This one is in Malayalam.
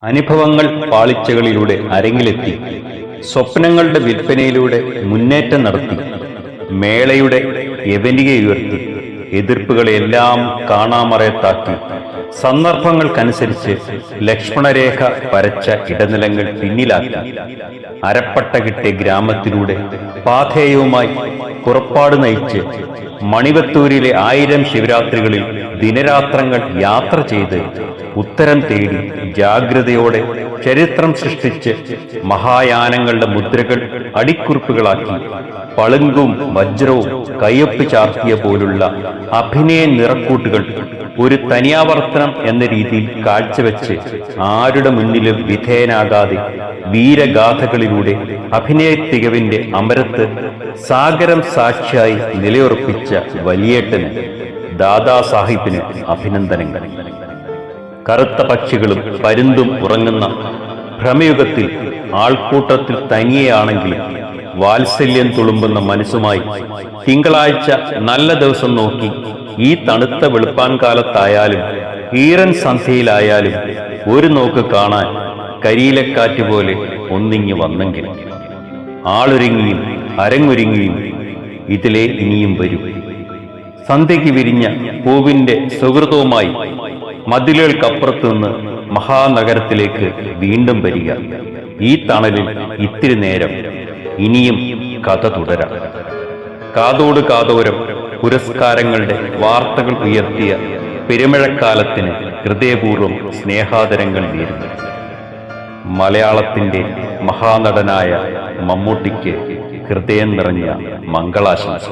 അനുഭവങ്ങൾ പാളിച്ചകളിലൂടെ അരങ്ങിലെത്തി, സ്വപ്നങ്ങളുടെ വിൽപ്പനയിലൂടെ മുന്നേറ്റം നടത്തി, മേളയുടെ യവനികയുയർത്തി, എതിർപ്പുകളെല്ലാം കാണാമറയത്താക്കി, സന്ദർഭങ്ങൾക്കനുസരിച്ച് ലക്ഷ്മണരേഖ വരച്ച ഇടനിലങ്ങൾ പിന്നിലാക്കി, അരപ്പട്ട കിട്ടിയ ഗ്രാമത്തിലൂടെ പാഥേയവുമായി പുറപ്പാട് നയിച്ച്, മണിവത്തൂരിലെ 1000 ശിവരാത്രികളിൽ ദിനരാത്രങ്ങൾ യാത്ര ചെയ്ത്, ഉത്തരം തേടി ജാഗ്രതയോടെ ചരിത്രം സൃഷ്ടിച്ച്, മഹായാനങ്ങളുടെ മുദ്രകൾ അടിക്കുറിപ്പുകളാക്കി, പളുങ്കും വജ്രവും കയ്യൊപ്പ് ചാർത്തിയ പോലുള്ള അഭിനയ നിറക്കൂട്ടുകൾ ഒരു തനിയാവർത്തനം എന്ന രീതിയിൽ കാഴ്ചവെച്ച്, ആരുടെ മുന്നിലും വിധേയനാകാതെ വീരഗാഥകളിലൂടെ അഭിനയ തികവിന്റെ അമരത്ത് സാഗരം സാക്ഷിയായി നിലയുറപ്പിച്ച വലിയേട്ടന്, ദാദാസാഹിബിന് അഭിനന്ദനങ്ങൾ. കറുത്ത പക്ഷികളും പരുന്തും ഉറങ്ങുന്ന ഭ്രമയുഗത്തിൽ ആൾക്കൂട്ടത്തിൽ തനിയെയാണെങ്കിലും വാത്സല്യം തുളുമ്പുന്ന മനസ്സുമായി തിങ്കളാഴ്ച നല്ല ദിവസം നോക്കി, ഈ തണുത്ത വെളുപ്പാൻ കാലത്തായാലും ഈറൻ സന്ധ്യയിലായാലും ഒരു നോക്ക് കാണാൻ കരിയിലക്കാറ്റ് പോലെ ഒന്നിങ്ങി വന്നെങ്കിൽ, ആളൊരുങ്ങിയും അരങ്ങൊരുങ്ങിയും ഇതിലെ ഇനിയും വരും. സന്ധ്യയ്ക്ക് വിരിഞ്ഞ പൂവിന്റെ സുഹൃതവുമായി മതിലുകൾക്കപ്പുറത്തു നിന്ന് മഹാനഗരത്തിലേക്ക് വീണ്ടും വരിക. ഈ തണലിൽ ഇത്തിരി നേരം ഇനിയും കഥ തുടരാം. കാതോട് കാതോരം പുരസ്കാരങ്ങളുടെ വാർത്തകൾ ഉയർത്തിയ പെരുമഴക്കാലത്തിന് ഹൃദയപൂർവ്വം സ്നേഹാദരങ്ങൾ നേരുന്നു. മലയാളത്തിന്റെ മഹാനടനായ മമ്മൂട്ടിക്ക് ഹൃദയം നിറഞ്ഞ മംഗളാശംസ.